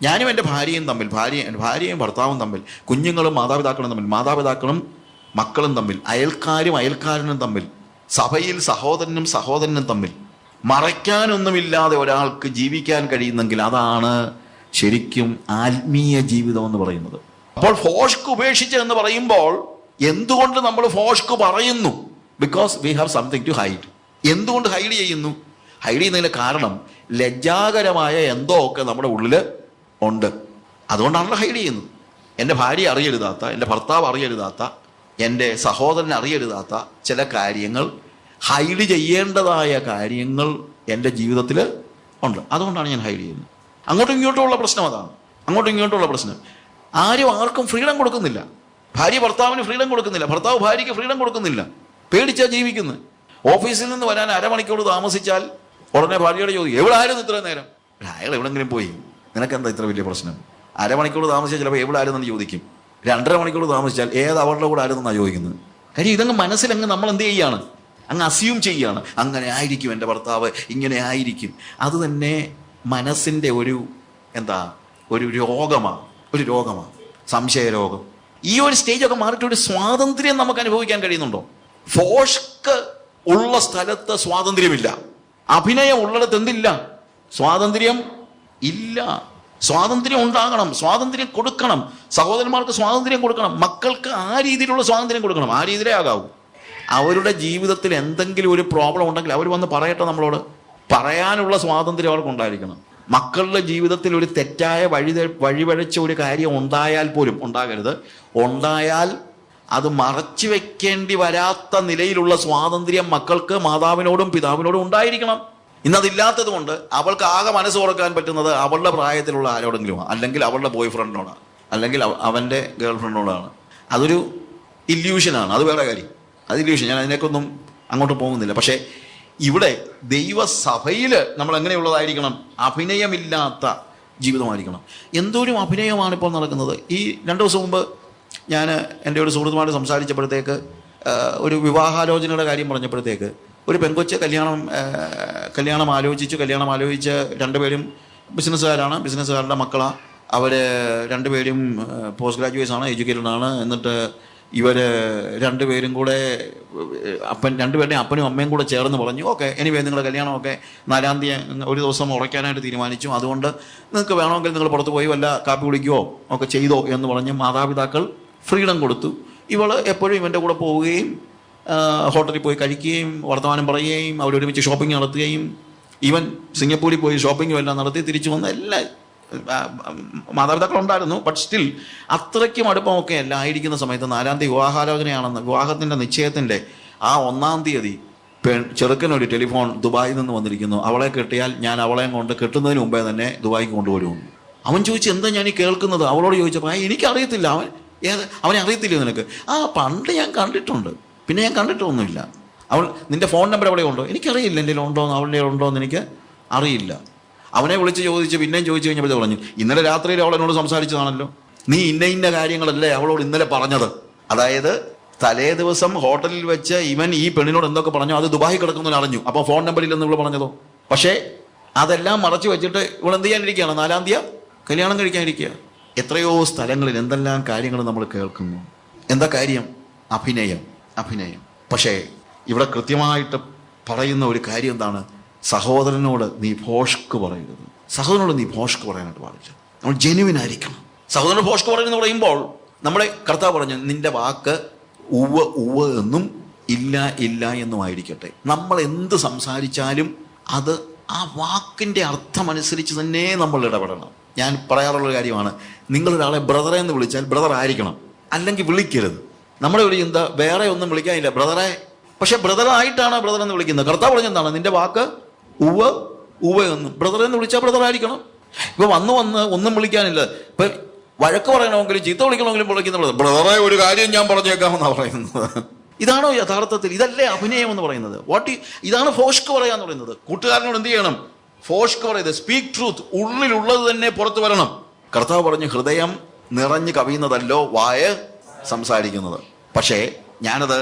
ഞാനും എൻ്റെ ഭാര്യയും തമ്മിൽ, ഭാര്യയും ഭർത്താവും തമ്മിൽ, കുഞ്ഞുങ്ങളും മാതാപിതാക്കളും തമ്മിൽ, മാതാപിതാക്കളും മക്കളും തമ്മിൽ, അയൽക്കാരനും തമ്മിൽ, സഭയിൽ സഹോദരനും തമ്മിൽ മറയ്ക്കാനൊന്നുമില്ലാതെ ഒരാൾക്ക് ജീവിക്കാൻ കഴിയുന്നെങ്കിൽ അതാണ് ശരിക്കും ആത്മീയ ജീവിതം എന്ന് പറയുന്നത്. അപ്പോൾ ഫോഷ്ക്ക് ഉപേക്ഷിച്ച് എന്ന് പറയുമ്പോൾ എന്തുകൊണ്ട് നമ്മൾ ഫോഷ്ക്ക് പറയുന്നു? Because we have something to hide. എന്തുകൊണ്ട് ഹൈഡ് ചെയ്യുന്നു? ഹൈഡ് ചെയ്യുന്നതിന് കാരണം ലജ്ജാകരമായ എന്തോ ഒക്കെ നമ്മുടെ ഉള്ളിൽ ഉണ്ട്. അതുകൊണ്ടാണല്ലോ ഹൈഡ് ചെയ്യുന്നത്. എൻ്റെ ഭാര്യ അറിയരുതാത്ത, എൻ്റെ ഭർത്താവ് അറിയരുതാത്ത, എൻ്റെ സഹോദരൻ അറിയരുതാത്ത ചില കാര്യങ്ങൾ, ഹൈഡ് ചെയ്യേണ്ടതായ കാര്യങ്ങൾ എൻ്റെ ജീവിതത്തിൽ ഉണ്ട്. അതുകൊണ്ടാണ് ഞാൻ ഹൈഡ് ചെയ്യുന്നത്. അങ്ങോട്ടും ഇങ്ങോട്ടുമുള്ള പ്രശ്നം അതാണ്. അങ്ങോട്ടും ഇങ്ങോട്ടുമുള്ള പ്രശ്നം ആർക്കും ഫ്രീഡം കൊടുക്കുന്നില്ല. ഭാര്യ ഭർത്താവിന് ഫ്രീഡം കൊടുക്കുന്നില്ല, ഭർത്താവ് ഭാര്യയ്ക്ക് ഫ്രീഡം കൊടുക്കുന്നില്ല. പേടിച്ചാൽ ജീവിക്കുന്നത്. ഓഫീസിൽ നിന്ന് വരാൻ അരമണിക്കൂർ താമസിച്ചാൽ ഉടനെ ഭാര്യയോട് ചോദിക്കും, എവിടെ ആയിരുന്നു ഇത്രയും നേരം? അയാൾ എവിടെങ്കിലും പോയി, നിനക്കെന്താ ഇത്ര വലിയ പ്രശ്നം? അരമണിക്കൂർ താമസിച്ചാൽ ചിലപ്പോൾ എവിടെ ആയിരുന്നെന്ന് ചോദിക്കും. 2.5 മണിക്കൂർ താമസിച്ചാൽ ഏത് അവരുടെ കൂടെ ആയിരുന്നെന്നാണ് ചോദിക്കുന്നത്. കാര്യം ഇതങ്ങ് മനസ്സിലങ്ങ് നമ്മൾ എന്ത് ചെയ്യുകയാണ്? അങ്ങ് അസ്യൂം ചെയ്യുകയാണ്. അങ്ങനെ ആയിരിക്കും എൻ്റെ ഭർത്താവ്, ഇങ്ങനെ ആയിരിക്കും. അത് തന്നെ മനസ്സിൻ്റെ ഒരു രോഗമാണ്, സംശയരോഗം. ഈ ഒരു സ്റ്റേജൊക്കെ മാറിയിട്ട് ഒരു സ്വാതന്ത്ര്യം നമുക്ക് അനുഭവിക്കാൻ കഴിയുന്നുണ്ടോ? ഫോഷ്ക്ക് ഉള്ള സ്ഥലത്ത് സ്വാതന്ത്ര്യമില്ല. അഭിനയം ഉള്ളിടത്ത് എന്തില്ല? സ്വാതന്ത്ര്യം ഇല്ല. സ്വാതന്ത്ര്യം ഉണ്ടാകണം, സ്വാതന്ത്ര്യം കൊടുക്കണം. സഹോദരന്മാർക്ക് സ്വാതന്ത്ര്യം കൊടുക്കണം, മക്കൾക്ക് ആ രീതിയിലുള്ള സ്വാതന്ത്ര്യം കൊടുക്കണം. ആ രീതിയിലേ ആകാവൂ. അവരുടെ ജീവിതത്തിൽ എന്തെങ്കിലും ഒരു പ്രോബ്ലം ഉണ്ടെങ്കിൽ അവർ വന്ന് പറയട്ടെ നമ്മളോട്. പറയാനുള്ള സ്വാതന്ത്ര്യം അവർക്ക് ഉണ്ടായിരിക്കണം. മക്കളുടെ ജീവിതത്തിൽ ഒരു തെറ്റായ വഴിവഴച്ച ഒരു കാര്യം ഉണ്ടായാൽ പോലും, ഉണ്ടായാൽ അത് മറച്ചു വെക്കേണ്ടി വരാത്ത നിലയിലുള്ള സ്വാതന്ത്ര്യം മക്കൾക്ക് മാതാവിനോടും പിതാവിനോടും ഉണ്ടായിരിക്കണം. ഇന്നതില്ലാത്തത് കൊണ്ട് അവൾക്ക് ആകെ മനസ്സ് തുറക്കാൻ പറ്റുന്നത് അവളുടെ പ്രായത്തിലുള്ള ആരോടെങ്കിലും, അല്ലെങ്കിൽ അവളുടെ ബോയ് ഫ്രണ്ടിനോടാണ്, അല്ലെങ്കിൽ അവൻ്റെ ഗേൾ ഫ്രണ്ടിനോടാണ്. അതൊരു ഇല്യൂഷനാണ്, അത് വേറെ കാര്യം. അത് ഇല്യൂഷൻ. ഞാൻ അതിനേക്കൊന്നും അങ്ങോട്ട് പോകുന്നില്ല. പക്ഷേ ഇവിടെ ദൈവസഭയിൽ നമ്മൾ എങ്ങനെയുള്ളതായിരിക്കണം? അഭിനയമില്ലാത്ത ജീവിതമായിരിക്കണം. എന്തോരം അഭിനയമാണ് ഇപ്പോൾ നടക്കുന്നത്. ഈ 2 ദിവസം മുമ്പ് ഞാൻ എൻ്റെ ഒരു സുഹൃത്തുമായിട്ട് സംസാരിച്ചപ്പോഴത്തേക്ക് ഒരു വിവാഹാലോചനയുടെ കാര്യം പറഞ്ഞപ്പോഴത്തേക്ക് ഒരു പെൺകൊച്ച് കല്യാണം ആലോചിച്ച് 2 പേരും ബിസിനസ്സുകാരുടെ മക്കളാണ്. അവർ 2 പേരും പോസ്റ്റ് ഗ്രാജുവേറ്റ്സ് ആണ്, എഡ്യൂക്കേറ്റഡ് ആണ്. എന്നിട്ട് ഇവർ 2 പേരും കൂടെ 2 പേരുടെയും അപ്പനും അമ്മയും കൂടെ ചേർന്ന് പറഞ്ഞു, ഓക്കെ എനിവേ നിങ്ങളുടെ കല്യാണമൊക്കെ 4-ാം തീയതി ഒരു ദിവസം ഉറയ്ക്കാനായിട്ട് തീരുമാനിച്ചു. അതുകൊണ്ട് നിങ്ങൾക്ക് വേണമെങ്കിൽ നിങ്ങൾ പുറത്ത് പോയി വല്ല കാപ്പി കുടിക്കുകയോ ഒക്കെ ചെയ്തോ എന്ന് പറഞ്ഞ് മാതാപിതാക്കൾ ഫ്രീഡം കൊടുത്തു. ഇവൾ എപ്പോഴും ഇവൻ്റെ കൂടെ പോവുകയും ഹോട്ടലിൽ പോയി കഴിക്കുകയും വർത്തമാനം പറയുകയും അവരൊരുമിച്ച് ഷോപ്പിംഗ് നടത്തുകയും ഈവൻ സിംഗപ്പൂരിൽ പോയി ഷോപ്പിംഗും എല്ലാം നടത്തി തിരിച്ചു വന്ന എല്ലാ മാതാപിതാക്കളുണ്ടായിരുന്നു. ബട്ട് സ്റ്റിൽ അത്രയ്ക്കും അടുപ്പമൊക്കെ എല്ലാം ആയിരിക്കുന്ന സമയത്ത് 4-ാം തീയതി വിവാഹാലോചനയാണെന്ന്, വിവാഹത്തിൻ്റെ നിശ്ചയത്തിൻ്റെ ആ 1-ാം തീയതി ചെറുക്കനൊരു ടെലിഫോൺ ദുബായിൽ നിന്ന് വന്നിരിക്കുന്നു. അവളെ കെട്ടിയാൽ ഞാൻ അവളെയും കൊണ്ട് കെട്ടുന്നതിന് മുമ്പേ തന്നെ ദുബായിക്ക് കൊണ്ടുവരുമെന്ന്. അവൻ ചോദിച്ചു, എന്താ ഞാൻ ഈ കേൾക്കുന്നത്? അവളോട് ചോദിച്ചപ്പോൾ എനിക്കറിയത്തില്ല. അവനെ അറിയത്തില്ല നിനക്ക്? പണ്ട് ഞാൻ കണ്ടിട്ടുണ്ട്, പിന്നെ ഞാൻ കണ്ടിട്ടൊന്നുമില്ല. നിന്റെ ഫോൺ നമ്പർ എവിടെ ഉണ്ടോ? എനിക്കറിയില്ല. എൻ്റെ ഉണ്ടോ അവളുടെ ഉണ്ടോ എന്ന് എനിക്ക് അറിയില്ല. അവനെ വിളിച്ച് ചോദിച്ച് പിന്നെയും ചോദിച്ചു കഴിഞ്ഞപ്പോൾ പറഞ്ഞു, ഇന്നലെ രാത്രിയിൽ അവൾ എന്നോട് സംസാരിച്ചതാണല്ലോ, നീ ഇന്ന കാര്യങ്ങളല്ലേ അവളോട് ഇന്നലെ പറഞ്ഞത്. അതായത് തലേ ദിവസം ഹോട്ടലിൽ വെച്ച് ഇവൻ ഈ പെണ്ണിനോട് എന്തൊക്കെ പറഞ്ഞു അത് ദുബായി കിടക്കുന്നവൻ അറിഞ്ഞു. അപ്പോൾ ഫോൺ നമ്പറില്ലെന്ന് ഇവൾ പറഞ്ഞതോ? പക്ഷേ അതെല്ലാം മറച്ചു വെച്ചിട്ട് ഇവൾ എന്ത് ചെയ്യാനിരിക്കുകയാണ്? 4-ാം തീയതി കല്യാണം കഴിക്കാനിരിക്കുക. എത്രയോ സ്ഥലങ്ങളിൽ എന്തെല്ലാം കാര്യങ്ങൾ നമ്മൾ കേൾക്കുന്നു. എന്താ കാര്യം? അഭിനയം. പക്ഷേ ഇവിടെ കൃത്യമായിട്ട് പറയുന്ന ഒരു കാര്യം എന്താണ്? സഹോദരനോട് നീ ഭോഷ്ക്ക് പറയരുത്. സഹോദരനോട് നീ ഭോഷ്ക്ക് പറയാനായിട്ട് പാടില്ല. നമ്മൾ ജെനുവിൻ ആയിരിക്കണം. സഹോദരൻ ഭോഷ്ക്ക് പറയുന്നത് പറയുമ്പോൾ നമ്മളെ കർത്താവ് പറഞ്ഞു, നിന്റെ വാക്ക് ഉവ്വ് എന്നും ഇല്ല എന്നും ആയിരിക്കട്ടെ. നമ്മൾ എന്ത് സംസാരിച്ചാലും അത് ആ വാക്കിൻ്റെ അർത്ഥമനുസരിച്ച് തന്നെ നമ്മൾ ഇടപെടണം. ഞാൻ പറയാറുള്ളൊരു കാര്യമാണ്, നിങ്ങളൊരാളെ ബ്രദറെ എന്ന് വിളിച്ചാൽ ബ്രദർ ആയിരിക്കണം, അല്ലെങ്കിൽ വിളിക്കരുത്. നമ്മുടെ ഒരു ചിന്ത വേറെ ഒന്നും വിളിക്കാനില്ല, ബ്രദറെ. പക്ഷെ ബ്രദറായിട്ടാണ് ബ്രദർ എന്ന് വിളിക്കുന്നത്. കർത്താവ് പറഞ്ഞെന്താണ്? നിന്റെ വാക്ക് ഉവ്വ് എന്നും. ബ്രദർ എന്ന് വിളിച്ചാൽ ബ്രദർ ആയിരിക്കണം. ഇപ്പൊ വന്ന് ഒന്നും വിളിക്കാനില്ല. ഇപ്പൊ വഴക്ക് പറയണമെങ്കിലും ചീത്ത വിളിക്കണമെങ്കിലും വിളിക്കുന്ന ബ്രദറെ ഒരു കാര്യം ഞാൻ പറഞ്ഞേക്കാമെന്നാണ് പറയുന്നത്. ഇതാണോ യഥാർത്ഥത്തിൽ? ഇതല്ലേ അഭിനയം എന്ന് പറയുന്നത്? ഇതാണ് ഫോഷ്ക്ക് പറയാന്ന് പറയുന്നത്. കൂട്ടുകാരനോട് എന്ത് ചെയ്യണം? ഫോഷ്ക്ക് പറയുന്നത് സ്പീക്ക് ട്രൂത്ത്. ഉള്ളിലുള്ളത് തന്നെ പുറത്തു വരണം. കർത്താവ് പറഞ്ഞു, ഹൃദയം നിറഞ്ഞു കവിയുന്നതല്ലോ വായ സംസാരിക്കുന്നത്. പക്ഷേ ഞാനത്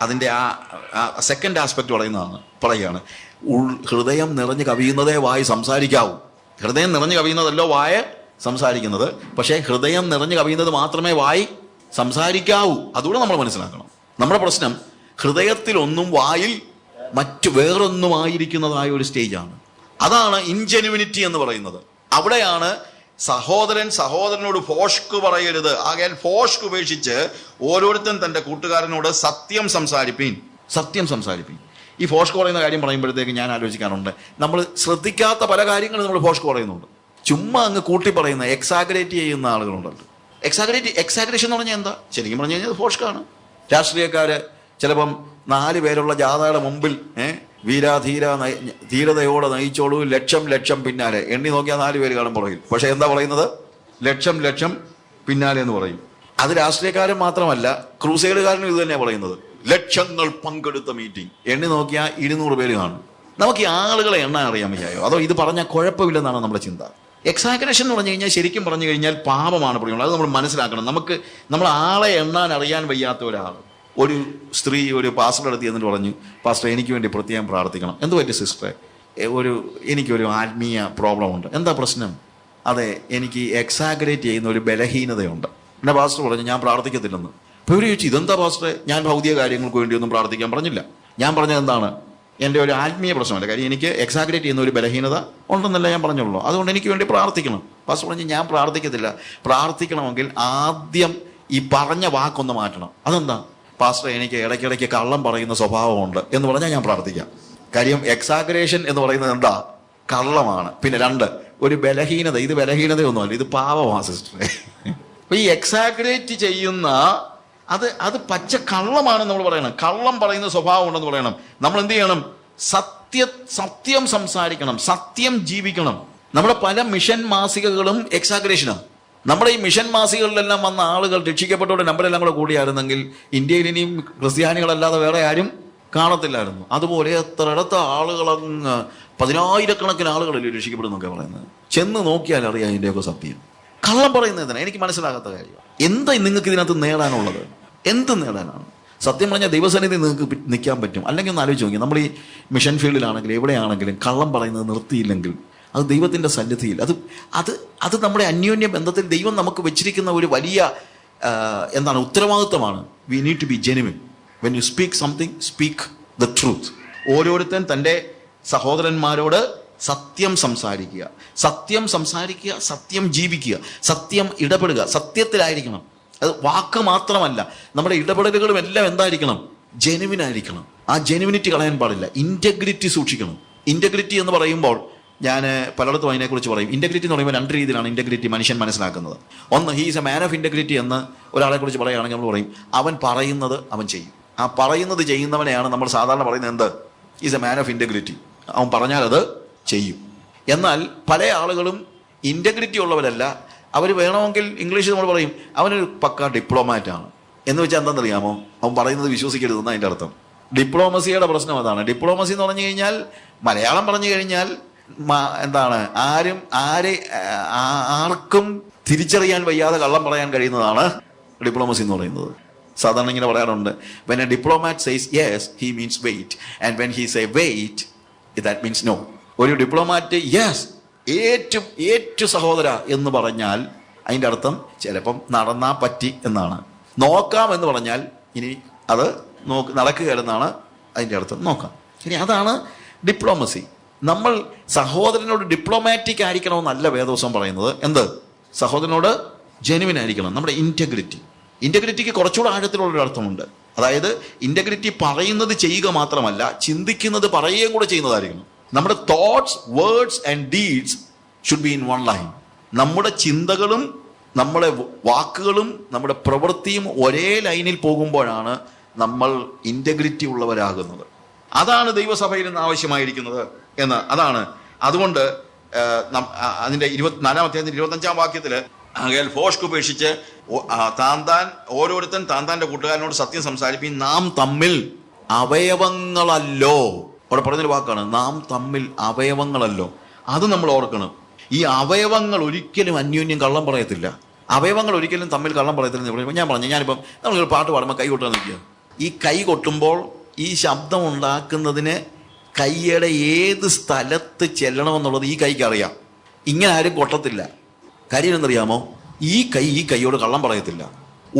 അതിൻ്റെ ആ സെക്കൻഡ് ആസ്പെക്റ്റ് പറയുകയാണ്. ഹൃദയം നിറഞ്ഞു കവിയുന്നതേ വായ സംസാരിക്കാവൂ. ഹൃദയം നിറഞ്ഞു കവിയുന്നതല്ലോ വായ സംസാരിക്കുന്നത്. പക്ഷേ ഹൃദയം നിറഞ്ഞു കവിയുന്നത് മാത്രമേ വായി സംസാരിക്കാവൂ. അതുകൂടെ നമ്മൾ മനസ്സിലാക്കണം. നമ്മുടെ പ്രശ്നം ഹൃദയത്തിലൊന്നും വായിൽ മറ്റു വേറൊന്നുമായിരിക്കുന്നതായ ഒരു സ്റ്റേജാണ്. അതാണ് ഇൻജെനുവിനിറ്റി എന്ന് പറയുന്നത്. അവിടെയാണ് സഹോദരൻ സഹോദരനോട് ഫോഷ്ക് പറയരുത്. ആകയാൽ ഫോഷ്ക് ഉപേക്ഷിച്ച് ഓരോരുത്തരും തൻ്റെ കൂട്ടുകാരനോട് സത്യം സംസാരിപ്പീൻ. ഈ ഫോഷ്ക് പറയുന്ന കാര്യം പറയുമ്പോഴത്തേക്ക് ഞാൻ ആലോചിക്കാറുണ്ട്, നമ്മൾ ശ്രദ്ധിക്കാത്ത പല കാര്യങ്ങളും നമ്മൾ ഫോഷ്ക് പറയുന്നുണ്ട്. ചുമ്മാ അങ്ങ് കൂട്ടി പറയുന്ന എക്സാഗ്രേറ്റ് ചെയ്യുന്ന ആളുകളുണ്ടല്ലോ. എക്സാഗ്രേഷൻ എന്ന് പറഞ്ഞാൽ എന്താ? ശരിക്കും പറഞ്ഞു കഴിഞ്ഞാൽ ഫോഷ്കാണ്. രാഷ്ട്രീയക്കാര് ചിലപ്പം 4 പേരുള്ള ജാഥയുടെ മുമ്പിൽ ധീരതയോടെ നയിച്ചോളൂ, ലക്ഷം പിന്നാലെ. എണ്ണി നോക്കിയാൽ 4 പേര് കാണും പുറകിൽ. പക്ഷെ എന്താ പറയുന്നത്? ലക്ഷം പിന്നാലെ എന്ന് പറയും. അത് രാഷ്ട്രീയക്കാരൻ മാത്രമല്ല, ക്രൂസൈഡുകാരനും ഇത് തന്നെയാണ് പറയുന്നത്. ലക്ഷങ്ങൾ പങ്കെടുത്ത മീറ്റിംഗ്, എണ്ണി നോക്കിയാൽ 200 പേര് കാണും. നമുക്ക് ഈ ആളുകളെ എണ്ണ അറിയാൻ വയ്യായോ? അതോ ഇത് പറഞ്ഞാൽ കുഴപ്പമില്ലെന്നാണ് നമ്മുടെ ചിന്ത? എക്സാഗ്രേഷൻ എന്ന് പറഞ്ഞു കഴിഞ്ഞാൽ ശരിക്കും പറഞ്ഞു കഴിഞ്ഞാൽ പാപമാണ് പറയുന്നത്. അത് നമ്മൾ മനസ്സിലാക്കണം. നമ്മൾ ആളെ എണ്ണാൻ അറിയാൻ വയ്യാത്ത ഒരാൾ, ഒരു സ്ത്രീ ഒരു പാസ്റ്ററുടെ അടുത്ത് എന്നിട്ട് പറഞ്ഞു, പാസ്റ്റർ എനിക്ക് വേണ്ടി പ്രത്യേകം പ്രാർത്ഥിക്കണം. എന്ത് പറ്റി സിസ്റ്ററെ? എനിക്കൊരു ആത്മീയ പ്രോബ്ലം ഉണ്ട്. എന്താ പ്രശ്നം? അതെ, എനിക്ക് എക്സാഗ്രേറ്റ് ചെയ്യുന്ന ഒരു ബലഹീനതയുണ്ട്. എന്നെ പാസ്റ്റർ പറഞ്ഞു ഞാൻ പ്രാർത്ഥിക്കത്തില്ലെന്ന്. അപ്പോൾ ഇവർ ചോദിച്ചു, ഇതെന്താ പാസ്റ്ററെ? ഞാൻ ഭൗതിക കാര്യങ്ങൾക്ക് വേണ്ടിയൊന്നും പ്രാർത്ഥിക്കാൻ പറഞ്ഞില്ല. ഞാൻ പറഞ്ഞത് എന്താണ്? എൻ്റെ ഒരു ആത്മീയ പ്രശ്നമല്ല. കാര്യം എനിക്ക് എക്സാഗ്രേറ്റ് ചെയ്യുന്ന ഒരു ബലഹീനത ഉണ്ടെന്നല്ല ഞാൻ പറഞ്ഞുള്ളൂ. അതുകൊണ്ട് എനിക്ക് വേണ്ടി പ്രാർത്ഥിക്കണം. പാസ്റ്റർ പറഞ്ഞു ഞാൻ പ്രാർത്ഥിക്കത്തില്ല. പ്രാർത്ഥിക്കണമെങ്കിൽ ആദ്യം ഈ പറഞ്ഞ വാക്കൊന്ന് മാറ്റണം. അതെന്താ? പാസ്റ്റർ എനിക്ക് ഇടയ്ക്കിടയ്ക്ക് കള്ളം പറയുന്ന സ്വഭാവമുണ്ട് എന്ന് പറഞ്ഞാൽ ഞാൻ പ്രാർത്ഥിക്കാം. കാര്യം എക്സാഗ്രേഷൻ എന്ന് പറയുന്നത് എന്താ? കള്ളമാണ്. പിന്നെ 2 ഒരു ബലഹീനത. ഇത് ബലഹീനതയൊന്നുമല്ല, ഇത് പാപമാണ് സിസ്റ്ററെ. അപ്പൊ ഈ എക്സാഗ്രേറ്റ് ചെയ്യുന്ന അത് പച്ച കള്ളമാണെന്ന് നമ്മൾ പറയണം. കള്ളം പറയുന്ന സ്വഭാവം ഉണ്ടെന്ന് പറയണം. നമ്മൾ എന്ത് ചെയ്യണം? സത്യം സംസാരിക്കണം, സത്യം ജീവിക്കണം. നമ്മുടെ പല മിഷൻ മാസികകളും എക്സാഗ്രേഷനാണ്. നമ്മുടെ ഈ മിഷൻ മാസികകളിലെല്ലാം വന്ന ആളുകൾ രക്ഷിക്കപ്പെട്ടവരുടെ നമ്പരെല്ലാം കൂടെ കൂടിയായിരുന്നെങ്കിൽ ഇന്ത്യയിൽ ഇനിയും ക്രിസ്ത്യാനികളല്ലാതെ വേറെ ആരും കാണത്തില്ലായിരുന്നു. അതുപോലെ എത്രയിടത്ത ആളുകളങ്ങ് 10,000-കണക്കിന് ആളുകളല്ലേ രക്ഷിക്കപ്പെടുന്നൊക്കെ പറയുന്നത്. ചെന്ന് നോക്കിയാൽ അറിയാം ഇതിൻ്റെയൊക്കെ സത്യം. കള്ളം പറയുന്നതിനാണ് എനിക്ക് മനസ്സിലാകാത്ത കാര്യം. എന്താ നിങ്ങൾക്ക് ഇതിനകത്ത് നേടാനുള്ളത്? എന്ത് നേടാനാണ്? സത്യം പറഞ്ഞാൽ ദൈവസന്നിധി നിങ്ങൾക്ക് നിൽക്കാൻ പറ്റും. അല്ലെങ്കിൽ ഒന്ന് ആലോചിച്ച് നോക്കി, നമ്മൾ ഈ മിഷൻ ഫീൽഡിലാണെങ്കിലും എവിടെയാണെങ്കിലും കള്ളം പറയുന്നത് നിർത്തിയില്ലെങ്കിൽ അത് ദൈവത്തിൻ്റെ സന്നിധിയിൽ അത് നമ്മുടെ അന്യോന്യ ബന്ധത്തിൽ ദൈവം നമുക്ക് വെച്ചിരിക്കുന്ന ഒരു വലിയ ഉത്തരവാദിത്വമാണ്. We need to be genuine. When you speak something, speak the truth. ഓരോരുത്തൻ തൻ്റെ സഹോദരന്മാരോട് സത്യം സംസാരിക്കുക, സത്യം ജീവിക്കുക, സത്യം ഇടപെടുക, സത്യത്തിലായിരിക്കണം. അത് വാക്ക് മാത്രമല്ല, നമ്മുടെ ഇടപെടലുകളും എല്ലാം എന്തായിരിക്കണം? ജെനുവിൻ ആയിരിക്കണം. ആ ജെനുവിനിറ്റി കളയാൻ പാടില്ല. ഇൻറ്റഗ്രിറ്റി സൂക്ഷിക്കണം. ഇൻറ്റഗ്രിറ്റി എന്ന് പറയുമ്പോൾ ഞാൻ പലയിടത്തും അതിനെക്കുറിച്ച് പറയും. ഇൻറ്റഗ്രിറ്റി എന്ന് പറയുമ്പോൾ 2 രീതിയിലാണ് ഇൻറ്റഗ്രിറ്റി മനുഷ്യൻ മനസ്സിലാക്കുന്നത്. ഒന്ന്, he is a man of integrity എന്ന് ഒരാളെക്കുറിച്ച് പറയുകയാണെങ്കിൽ നമ്മൾ പറയും അവൻ പറയുന്നത് അവൻ ചെയ്യും. ആ പറയുന്നത് ചെയ്യുന്നവനെയാണ് നമ്മൾ സാധാരണ പറയുന്നത് എന്ത്? Is a man of integrity. അവൻ പറഞ്ഞാൽ അത് ചെയ്യും. എന്നാൽ പല ആളുകളും ഇൻറ്റഗ്രിറ്റി ഉള്ളവരല്ല. അവർ വേണമെങ്കിൽ ഇംഗ്ലീഷിൽ നമ്മൾ പറയും അവനൊരു പക്ക ഡിപ്ലോമാറ്റാണ്. എന്ന് വെച്ചാൽ എന്താണെന്നറിയാമോ? അവൻ പറയുന്നത് വിശ്വസിക്കരുതെന്ന് അതിൻ്റെ അർത്ഥം. ഡിപ്ലോമസിയുടെ പ്രശ്നം അതാണ്. ഡിപ്ലോമസി എന്ന് പറഞ്ഞു കഴിഞ്ഞാൽ, മലയാളം പറഞ്ഞു കഴിഞ്ഞാൽ ആർക്കും തിരിച്ചറിയാൻ വയ്യാതെ കള്ളം പറയാൻ കഴിയുന്നതാണ് ഡിപ്ലോമസി എന്ന് പറയുന്നത്. സാധാരണ ഇങ്ങനെ പറയാറുണ്ട്, when a diplomat says yes, he means wait, and when he say wait, that means no. ഒരു ഡിപ്ലോമാറ്റ് യെസ് ഏറ്റു സഹോദര എന്ന് പറഞ്ഞാൽ അതിൻ്റെ അർത്ഥം ചിലപ്പം നടന്നാ പറ്റി എന്നാണ്. നോക്കാം എന്ന് പറഞ്ഞാൽ ഇനി അത് നടക്കുകയെന്നാണ് അതിൻ്റെ അർത്ഥം. നോക്കാം. ഇനി അതാണ് ഡിപ്ലോമസി. നമ്മൾ സഹോദരനോട് ഡിപ്ലോമാറ്റിക് ആയിരിക്കണമെന്നല്ല വേദവസം പറയുന്നത്. എന്ത്? സഹോദരനോട് ജെനുവിൻ ആയിരിക്കണം. നമ്മുടെ ഇൻറ്റഗ്രിറ്റിക്ക് കുറച്ചുകൂടെ ആഴത്തിലുള്ളൊരു അർത്ഥമുണ്ട്. അതായത് ഇൻറ്റഗ്രിറ്റി പറയുന്നത് ചെയ്യുക മാത്രമല്ല, ചിന്തിക്കുന്നത് പറയുകയും കൂടെ ചെയ്യുന്നതായിരിക്കണം. നമ്മുടെ thoughts, words and deeds should be in one line. നമ്മുടെ ചിന്തകളും നമ്മുടെ വാക്കുകളും നമ്മുടെ പ്രവൃത്തിയും ഒരേ ലൈനിൽ പോകുമ്പോഴാണ് നമ്മൾ ഇൻറ്റഗ്രിറ്റി ഉള്ളവരാകുന്നത്. അതാണ് ദൈവസഭയിൽ നിന്ന് ആവശ്യമായിരിക്കുന്നത് എന്ന്. അതുകൊണ്ട് അതിൻ്റെ 24-25 വാക്യത്തിൽ ആകയാൽ ഫോഷ്ക് ഉപേക്ഷിച്ച് ഓരോരുത്തൻ താൻ്റെ കൂട്ടുകാരനോട് സത്യം സംസാരിപ്പിൻ, നാം തമ്മിൽ അവയവങ്ങളല്ലോ. അവിടെ പറഞ്ഞൊരു വാക്കാണ്, നാം തമ്മിൽ അവയവങ്ങളല്ലോ. അത് നമ്മൾ ഓർക്കണം. ഈ അവയവങ്ങൾ ഒരിക്കലും അന്യോന്യം കള്ളം പറയത്തില്ല. അവയവങ്ങൾ ഒരിക്കലും തമ്മിൽ കള്ളം പറയത്തില്ല. ഞാനിപ്പം നമ്മളൊരു പാട്ട് പാടുമ്പോൾ കൈ കൊട്ടാൻ നിൽക്കുക. ഈ കൈ കൊട്ടുമ്പോൾ ഈ ശബ്ദം ഉണ്ടാക്കുന്നതിന് കൈയുടെ ഏത് സ്ഥലത്ത് ചെല്ലണമെന്നുള്ളത് ഈ കൈക്ക് അറിയാം. ഇങ്ങനെ ആരും കൊട്ടത്തില്ല. കാര്യം എന്നറിയാമോ? ഈ കൈയോട് കള്ളം പറയത്തില്ല.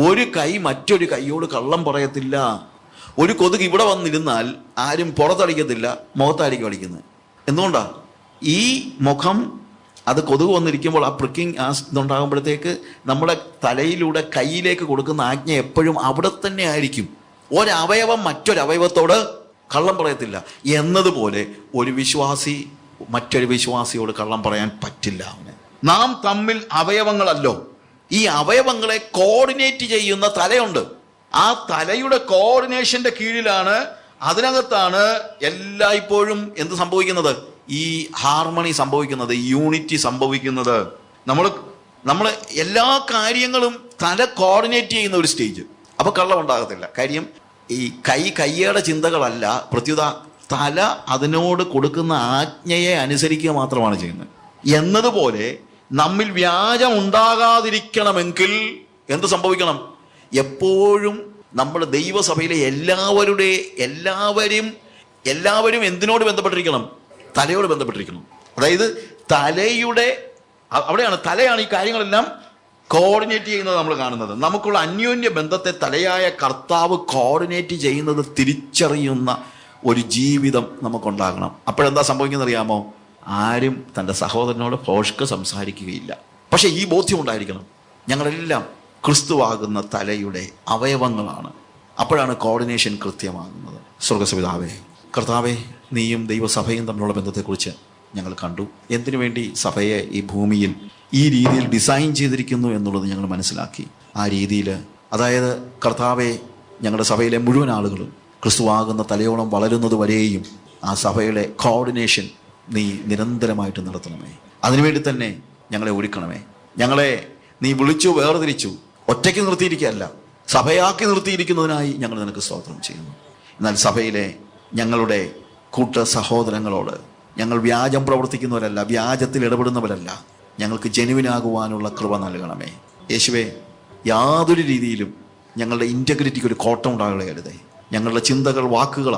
ഒരു കൈ മറ്റൊരു കൈയോട് കള്ളം പറയത്തില്ല. ഒരു കൊതുക് ഇവിടെ വന്നിരുന്നാൽ ആരും പുറത്തടിക്കത്തില്ല, മുഖത്തായിരിക്കും അടിക്കുന്നത്. എന്തുകൊണ്ടാ? ഈ മുഖം അത് കൊതുക് വന്നിരിക്കുമ്പോൾ ആ പ്രിക്കിങ് ആ ഇതുണ്ടാകുമ്പോഴത്തേക്ക് നമ്മുടെ തലയിലൂടെ കൈയിലേക്ക് കൊടുക്കുന്ന ആജ്ഞ എപ്പോഴും അവിടെ തന്നെ ആയിരിക്കും. ഒരവയവം മറ്റൊരവയവത്തോട് കള്ളം പറയത്തില്ല എന്നതുപോലെ ഒരു വിശ്വാസി മറ്റൊരു വിശ്വാസിയോട് കള്ളം പറയാൻ പറ്റില്ല. അവന് നാം തമ്മിൽ അവയവങ്ങളല്ലോ, ഈ അവയവങ്ങളെ കോർഡിനേറ്റ് ചെയ്യുന്ന തലയുണ്ട്. ആ തലയുടെ കോർഡിനേഷന്റെ കീഴിലാണ്, അതിനകത്താണ് എല്ലായ്പ്പോഴും എന്ത് സംഭവിക്കുന്നത്? ഈ ഹാർമണി സംഭവിക്കുന്നത്, യൂണിറ്റി സംഭവിക്കുന്നത്. നമ്മൾ എല്ലാ കാര്യങ്ങളും തല കോർഡിനേറ്റ് ചെയ്യുന്ന ഒരു സ്റ്റേജ്. അപ്പൊ കള്ളം ഉണ്ടാകത്തില്ല. കാര്യം ഈ കൈയുടെ ചിന്തകളല്ല, പ്രത്യുത തല അതിനോട് കൊടുക്കുന്ന ആജ്ഞയെ അനുസരിക്കുക മാത്രമാണ് ചെയ്യുന്നത്. എന്നതുപോലെ നമ്മിൽ വ്യാജം ഉണ്ടാകാതിരിക്കണമെങ്കിൽ എന്ത് സംഭവിക്കണം? എപ്പോഴും നമ്മുടെ ദൈവസഭയിലെ എല്ലാവരും എന്തിനോട് ബന്ധപ്പെട്ടിരിക്കണം? തലയോട് ബന്ധപ്പെട്ടിരിക്കണം. അതായത് തലയാണ് ഈ കാര്യങ്ങളെല്ലാം കോർഡിനേറ്റ് ചെയ്യുന്നത് നമ്മൾ കാണുന്നത്. നമുക്കുള്ള അന്യോന്യ ബന്ധത്തെ തലയായ കർത്താവ് കോർഡിനേറ്റ് ചെയ്യുന്നത് തിരിച്ചറിയുന്ന ഒരു ജീവിതം നമുക്കുണ്ടാകണം. അപ്പോഴെന്താ സംഭവിക്കുന്നത് അറിയാമോ? ആരും തൻ്റെ സഹോദരനോട് ഭോഷ്ക്ക് സംസാരിക്കുകയില്ല. പക്ഷെ ഈ ബോധ്യം ഉണ്ടായിരിക്കണം, ഞങ്ങളെല്ലാം ക്രിസ്തുവാകുന്ന തലയുടെ അവയവങ്ങളാണ്. അപ്പോഴാണ് കോർഡിനേഷൻ കൃത്യമാകുന്നത്. സ്വർഗസ്വപിതാവേ, കർത്താവേ, നീയും ദൈവസഭയും തമ്മിലുള്ള ബന്ധത്തെക്കുറിച്ച് ഞങ്ങൾ കണ്ടു. എന്തിനു വേണ്ടി സഭയെ ഈ ഭൂമിയിൽ ഈ രീതിയിൽ ഡിസൈൻ ചെയ്തിരിക്കുന്നു എന്നുള്ളത് ഞങ്ങൾ മനസ്സിലാക്കി. ആ രീതിയിൽ, അതായത് കർത്താവെ, ഞങ്ങളുടെ സഭയിലെ മുഴുവൻ ആളുകളും ക്രിസ്തുവാകുന്ന തലയോളം വളരുന്നത് വരെയും ആ സഭയുടെ കോർഡിനേഷൻ നീ നിരന്തരമായിട്ട് നടത്തണമേ. അതിനുവേണ്ടി തന്നെ ഞങ്ങളെ ഒരുക്കണമേ. ഞങ്ങളെ നീ വിളിച്ചു വേർതിരിച്ചു ഒറ്റയ്ക്ക് നിർത്തിയിരിക്കുകയല്ല, സഭയാക്കി നിർത്തിയിരിക്കുന്നതിനായി ഞങ്ങൾ നിനക്ക് സ്തോത്രം ചെയ്യുന്നു. എന്നാൽ സഭയിലെ ഞങ്ങളുടെ കൂട്ട സഹോദരങ്ങളോട് ഞങ്ങൾ വ്യാജം പ്രവർത്തിക്കുന്നവരല്ല, വ്യാജത്തിൽ ഇടപെടുന്നവരല്ല. ഞങ്ങൾക്ക് ജെനുവിനാകുവാനുള്ള കൃപ നൽകണമേ. യേശുവേ, യാതൊരു രീതിയിലും ഞങ്ങളുടെ ഇൻറ്റഗ്രിറ്റിക്ക് ഒരു കോട്ടം ഉണ്ടാകരുതേ. ഞങ്ങളുടെ ചിന്തകൾ വാക്കുകൾ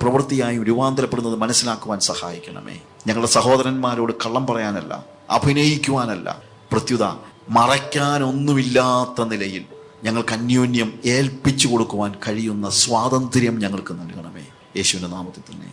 പ്രവൃത്തിയായും രൂപാന്തരപ്പെടുന്നത് മനസ്സിലാക്കുവാൻ സഹായിക്കണമേ. ഞങ്ങളുടെ സഹോദരന്മാരോട് കള്ളം പറയാനല്ല, അഭിനയിക്കുവാനല്ല, പ്രത്യുത മറയ്ക്കാനൊന്നുമില്ലാത്ത നിലയിൽ ഞങ്ങൾക്ക് അന്യോന്യം ഏൽപ്പിച്ചു കൊടുക്കുവാൻ കഴിയുന്ന സ്വാതന്ത്ര്യം ഞങ്ങൾക്ക് നൽകണമേ. യേശുവിൻ്റെ നാമത്തിൽ തന്നെ.